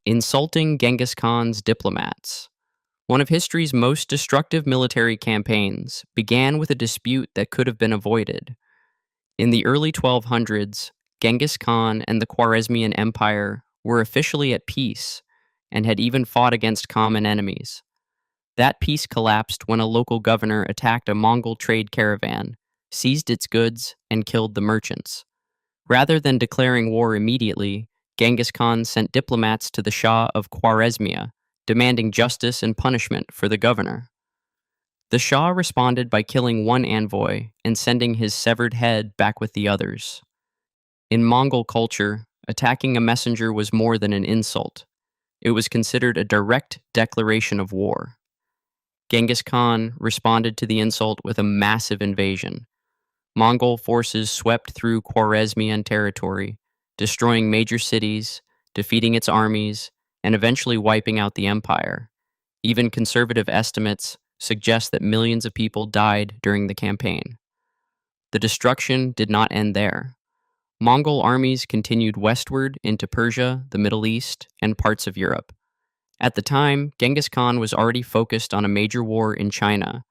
Insulting Genghis Khan's diplomats. One of history's most destructive military campaigns began with a dispute that could have been avoided. In the early 1200s, Genghis Khan and the Khwarezmian Empire were officially at peace and had even fought against common enemies. That peace collapsed when a local governor attacked a Mongol trade caravan, seized its goods, and killed the merchants. Rather than declaring war immediately, Genghis Khan sent diplomats to the Shah of Khwarezmia, demanding justice and punishment for the governor. The Shah responded by killing one envoy and sending his severed head back with the others. In Mongol culture, attacking a messenger was more than an insult. It was considered a direct declaration of war. Genghis Khan responded to the insult with a massive invasion. Mongol forces swept through Khwarezmian territory, destroying major cities, defeating its armies, and eventually wiping out the empire. Even conservative estimates suggest that millions of people died during the campaign. The destruction did not end there. Mongol armies continued westward into Persia, the Middle East, and parts of Europe. At the time, Genghis Khan was already focused on a major war in China,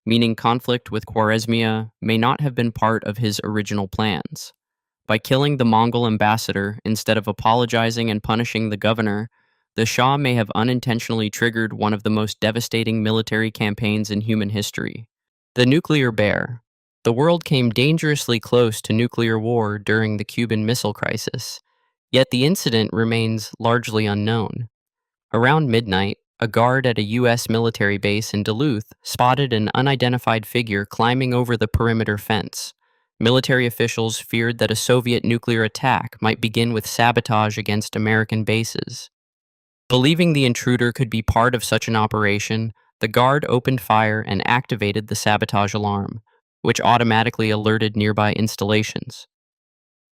meaning conflict with Khwarezmia may not have been part of his original plans. By killing the Mongol ambassador instead of apologizing and punishing the governor, the Shah may have unintentionally triggered one of the most devastating military campaigns in human history. The nuclear bear. The world came dangerously close to nuclear war during the Cuban Missile Crisis, yet the incident remains largely unknown. Around midnight, a guard at a U.S. military base in Duluth spotted an unidentified figure climbing over the perimeter fence. Military officials feared that a Soviet nuclear attack might begin with sabotage against American bases. Believing the intruder could be part of such an operation, the guard opened fire and activated the sabotage alarm, which automatically alerted nearby installations.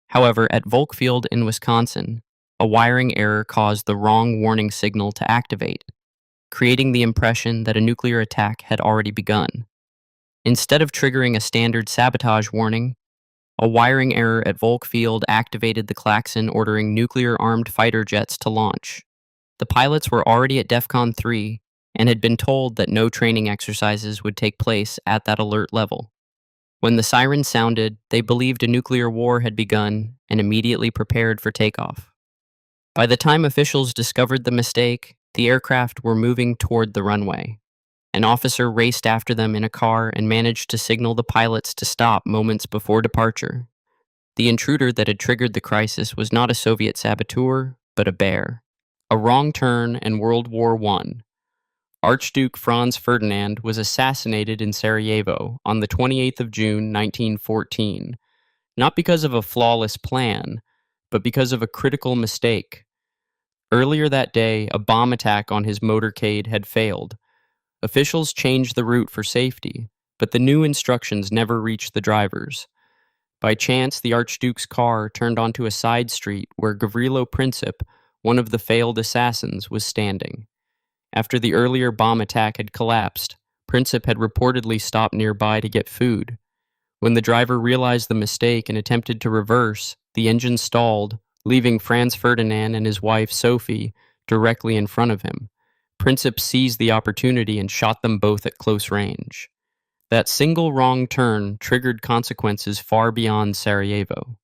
However, at Volkfield in Wisconsin, a wiring error caused the wrong warning signal to activate, creating the impression that a nuclear attack had already begun. Instead of triggering a standard sabotage warning, a wiring error at Volkfield activated the klaxon ordering nuclear-armed fighter jets to launch. The pilots were already at DEFCON 3 and had been told that no training exercises would take place at that alert level. When the siren sounded, they believed a nuclear war had begun and immediately prepared for takeoff. By the time officials discovered the mistake, the aircraft were moving toward the runway. An officer raced after them in a car and managed to signal the pilots to stop moments before departure. The intruder that had triggered the crisis was not a Soviet saboteur, but a bear. A wrong turn and World War I. Archduke Franz Ferdinand was assassinated in Sarajevo on the 28th of June, 1914, not because of a flawless plan, but because of a critical mistake. Earlier that day, a bomb attack on his motorcade had failed. Officials changed the route for safety, but the new instructions never reached the drivers. By chance, the Archduke's car turned onto a side street where Gavrilo Princip, one of the failed assassins, was standing. After the earlier bomb attack had collapsed, Princip had reportedly stopped nearby to get food. When the driver realized the mistake and attempted to reverse, the engine stalled, leaving Franz Ferdinand and his wife Sophie directly in front of him. Princip seized the opportunity and shot them both at close range. That single wrong turn triggered consequences far beyond Sarajevo.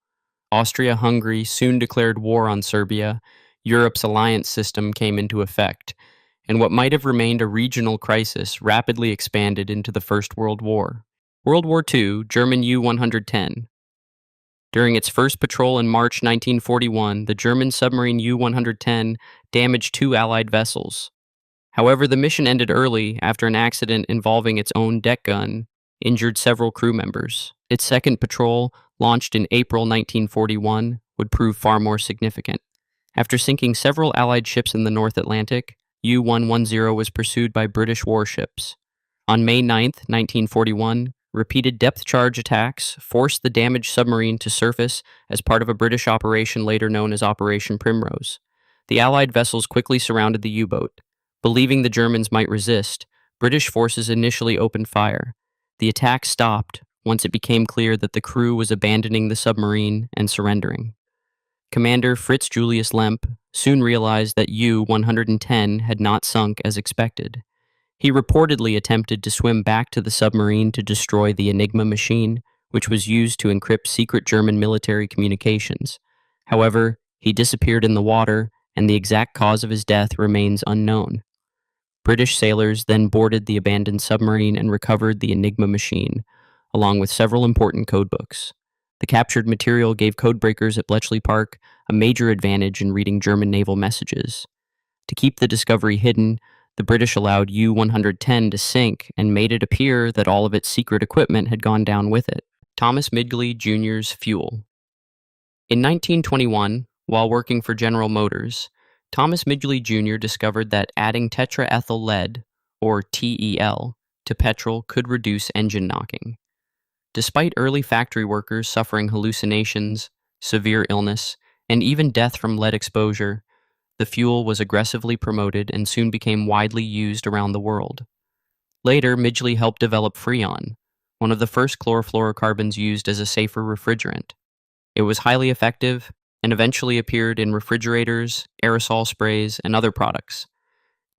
Austria-Hungary soon declared war on Serbia, Europe's alliance system came into effect, and what might have remained a regional crisis rapidly expanded into the First World War. World War II, German U-110. During its first patrol in March 1941, the German submarine U-110 damaged two Allied vessels. However, the mission ended early after an accident involving its own deck gun injured several crew members. Its second patrol, launched in April 1941, would prove far more significant. After sinking several Allied ships in the North Atlantic, U-110 was pursued by British warships. On May 9, 1941, repeated depth-charge attacks forced the damaged submarine to surface as part of a British operation later known as Operation Primrose. The Allied vessels quickly surrounded the U-boat. Believing the Germans might resist, British forces initially opened fire. The attack stopped once it became clear that the crew was abandoning the submarine and surrendering. Commander Fritz Julius Lemp, soon realized that U-110 had not sunk as expected. He reportedly attempted to swim back to the submarine to destroy the Enigma machine, which was used to encrypt secret German military communications. However, he disappeared in the water, and the exact cause of his death remains unknown. British sailors then boarded the abandoned submarine and recovered the Enigma machine, along with several important codebooks. The captured material gave codebreakers at Bletchley Park a major advantage in reading German naval messages. To keep the discovery hidden, the British allowed U-110 to sink and made it appear that all of its secret equipment had gone down with it. Thomas Midgley Jr.'s fuel. In 1921, while working for General Motors, Thomas Midgley Jr. discovered that adding tetraethyl lead, or TEL, to petrol could reduce engine knocking. Despite early factory workers suffering hallucinations, severe illness, and even death from lead exposure, the fuel was aggressively promoted and soon became widely used around the world. Later, Midgley helped develop Freon, one of the first chlorofluorocarbons used as a safer refrigerant. It was highly effective and eventually appeared in refrigerators, aerosol sprays, and other products.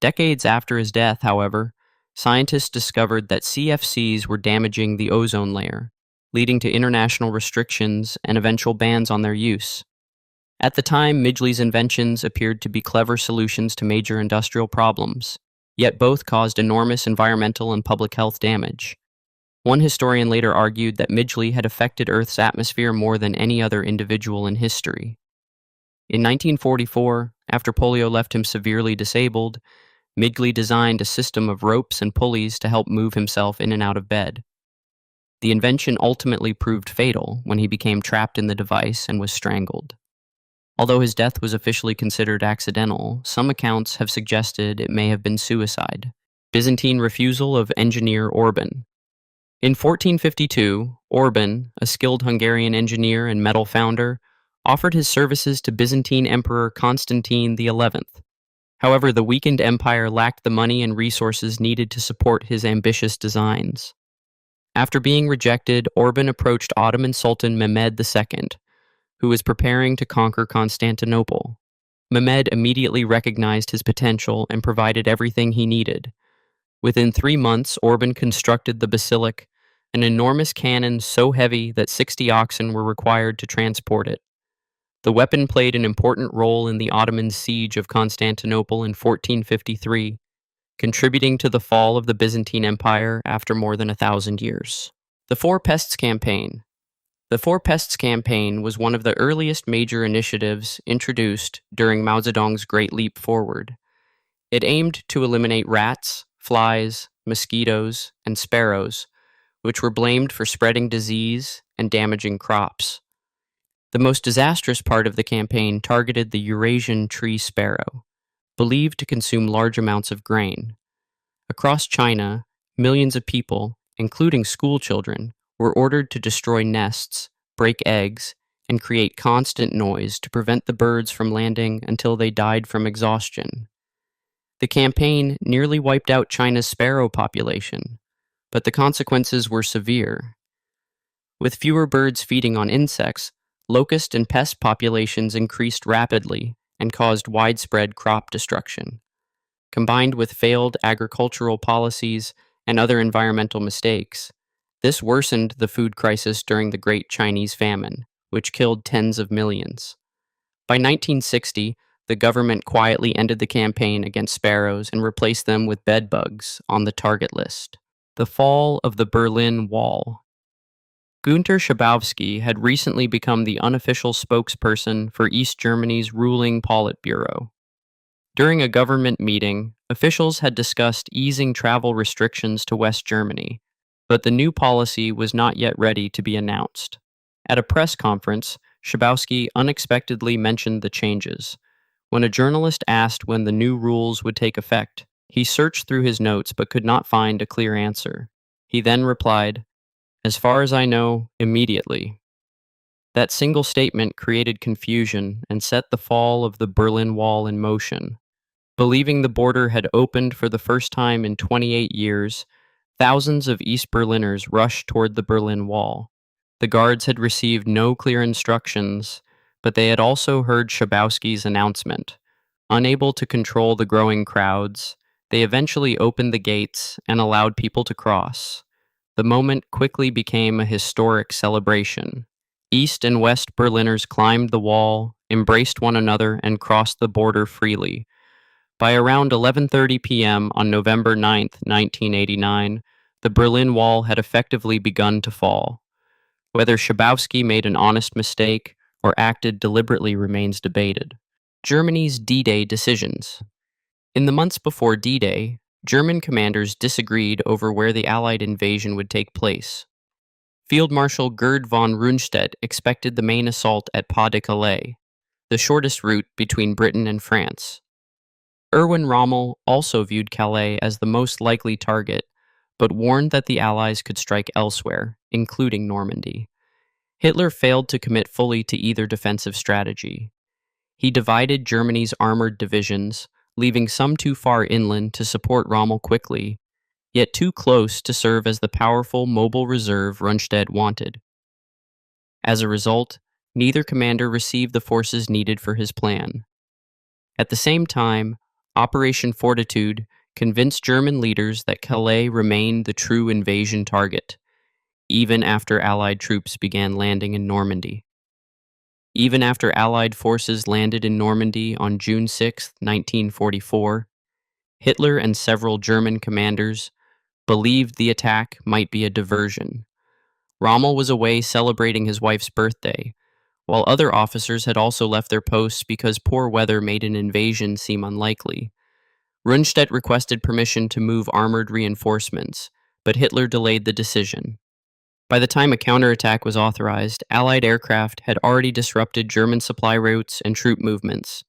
Decades after his death, however, scientists discovered that CFCs were damaging the ozone layer, leading to international restrictions and eventual bans on their use. At the time, Midgley's inventions appeared to be clever solutions to major industrial problems, yet both caused enormous environmental and public health damage. One historian later argued that Midgley had affected Earth's atmosphere more than any other individual in history. In 1944, after polio left him severely disabled, Midgley designed a system of ropes and pulleys to help move himself in and out of bed. The invention ultimately proved fatal when he became trapped in the device and was strangled. Although his death was officially considered accidental, some accounts have suggested it may have been suicide. Byzantine refusal of engineer Orban. In 1452, Orban, a skilled Hungarian engineer and metal founder, offered his services to Byzantine Emperor Constantine XI. However, the weakened empire lacked the money and resources needed to support his ambitious designs. After being rejected, Orban approached Ottoman Sultan Mehmed II, who was preparing to conquer Constantinople. Mehmed immediately recognized his potential and provided everything he needed. Within 3 months, Orban constructed the basilic, an enormous cannon so heavy that 60 oxen were required to transport it. The weapon played an important role in the Ottoman siege of Constantinople in 1453, contributing to the fall of the Byzantine Empire after more than 1,000 years. The Four Pests Campaign. The Four Pests Campaign was one of the earliest major initiatives introduced during Mao Zedong's Great Leap Forward. It aimed to eliminate rats, flies, mosquitoes, and sparrows, which were blamed for spreading disease and damaging crops. The most disastrous part of the campaign targeted the Eurasian tree sparrow, believed to consume large amounts of grain. Across China, millions of people, including school children, were ordered to destroy nests, break eggs, and create constant noise to prevent the birds from landing until they died from exhaustion. The campaign nearly wiped out China's sparrow population, but the consequences were severe. With fewer birds feeding on insects, locust and pest populations increased rapidly and caused widespread crop destruction. Combined with failed agricultural policies and other environmental mistakes, this worsened the food crisis during the Great Chinese Famine, which killed tens of millions. By 1960, the government quietly ended the campaign against sparrows and replaced them with bedbugs on the target list. The fall of the Berlin Wall. Günter Schabowski had recently become the unofficial spokesperson for East Germany's ruling Politburo. During a government meeting, officials had discussed easing travel restrictions to West Germany, but the new policy was not yet ready to be announced. At a press conference, Schabowski unexpectedly mentioned the changes. When a journalist asked when the new rules would take effect, he searched through his notes but could not find a clear answer. He then replied, "As far as I know, immediately." That single statement created confusion and set the fall of the Berlin Wall in motion. Believing the border had opened for the first time in 28 years, thousands of East Berliners rushed toward the Berlin Wall. The guards had received no clear instructions, but they had also heard Schabowski's announcement, Unable to control the growing crowds, they eventually opened the gates and allowed people to cross. The moment quickly became a historic celebration. East and West Berliners climbed the wall, embraced one another, and crossed the border freely. By around 11:30 p.m. on November 9th, 1989, the Berlin Wall had effectively begun to fall. Whether Schabowski made an honest mistake or acted deliberately remains debated. Germany's D-Day decisions. In the months before D-Day, German commanders disagreed over where the Allied invasion would take place. Field Marshal Gerd von Rundstedt expected the main assault at Pas-de-Calais, the shortest route between Britain and France. Erwin Rommel also viewed Calais as the most likely target, but warned that the Allies could strike elsewhere, including Normandy. Hitler failed to commit fully to either defensive strategy. He divided Germany's armored divisions, leaving some too far inland to support Rommel quickly, yet too close to serve as the powerful mobile reserve Rundstedt wanted. As a result, neither commander received the forces needed for his plan. At the same time, Operation Fortitude convinced German leaders that Calais remained the true invasion target, even after Allied troops began landing in Normandy. Even after Allied forces landed in Normandy on June 6, 1944, Hitler and several German commanders believed the attack might be a diversion. Rommel was away celebrating his wife's birthday, while other officers had also left their posts because poor weather made an invasion seem unlikely. Rundstedt requested permission to move armored reinforcements, but Hitler delayed the decision. By the time a counterattack was authorized, Allied aircraft had already disrupted German supply routes and troop movements.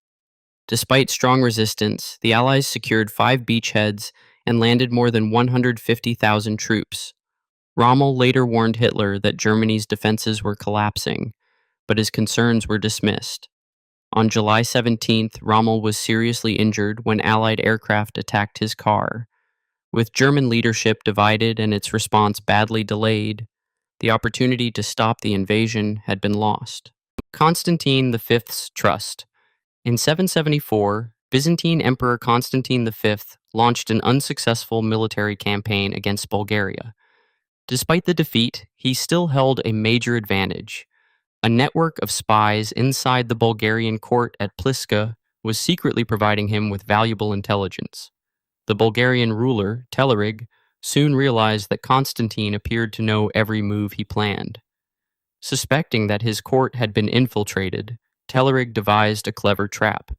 Despite strong resistance, the Allies secured 5 beachheads and landed more than 150,000 troops. Rommel later warned Hitler that Germany's defenses were collapsing, but his concerns were dismissed. On July 17th, Rommel was seriously injured when Allied aircraft attacked his car. With German leadership divided and its response badly delayed, the opportunity to stop the invasion had been lost. Constantine V's trust. In 774, Byzantine Emperor Constantine V launched an unsuccessful military campaign against Bulgaria. Despite the defeat, he still held a major advantage. A network of spies inside the Bulgarian court at Pliska was secretly providing him with valuable intelligence. The Bulgarian ruler, Telerig, soon realized that Constantine appeared to know every move he planned. Suspecting that his court had been infiltrated, Telerig devised a clever trap.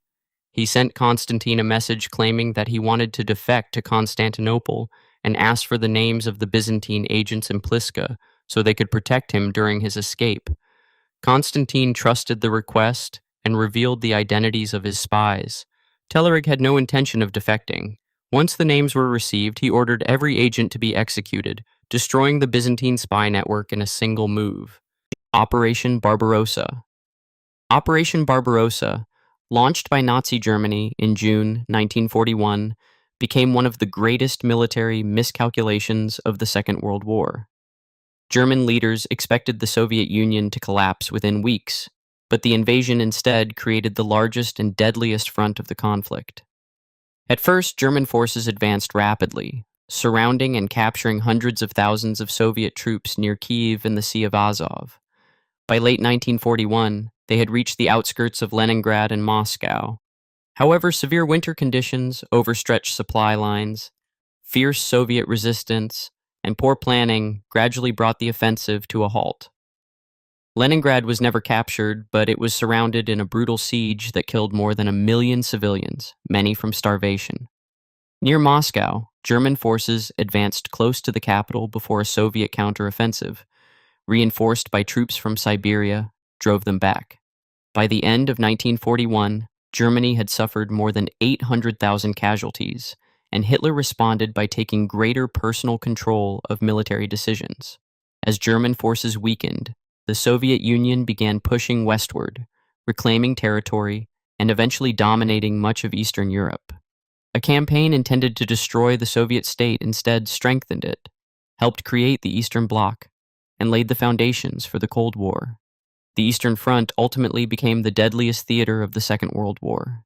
He sent Constantine a message claiming that he wanted to defect to Constantinople and asked for the names of the Byzantine agents in Pliska so they could protect him during his escape. Constantine trusted the request and revealed the identities of his spies. Telerig had no intention of defecting. Once the names were received, he ordered every agent to be executed, destroying the Byzantine spy network in a single move. Operation Barbarossa. Operation Barbarossa, launched by Nazi Germany in June 1941, became one of the greatest military miscalculations of the Second World War. German leaders expected the Soviet Union to collapse within weeks, but the invasion instead created the largest and deadliest front of the conflict. At first, German forces advanced rapidly, surrounding and capturing hundreds of thousands of Soviet troops near Kyiv and the Sea of Azov. By late 1941, they had reached the outskirts of Leningrad and Moscow. However, severe winter conditions, overstretched supply lines, fierce Soviet resistance, and poor planning gradually brought the offensive to a halt. Leningrad was never captured, but it was surrounded in a brutal siege that killed more than 1 million civilians, many from starvation. Near Moscow, German forces advanced close to the capital before a Soviet counteroffensive, reinforced by troops from Siberia, drove them back. By the end of 1941, Germany had suffered more than 800,000 casualties, and Hitler responded by taking greater personal control of military decisions. As German forces weakened, the Soviet Union began pushing westward, reclaiming territory, and eventually dominating much of Eastern Europe. A campaign intended to destroy the Soviet state instead strengthened it, helped create the Eastern Bloc, and laid the foundations for the Cold War. The Eastern Front ultimately became the deadliest theater of the Second World War.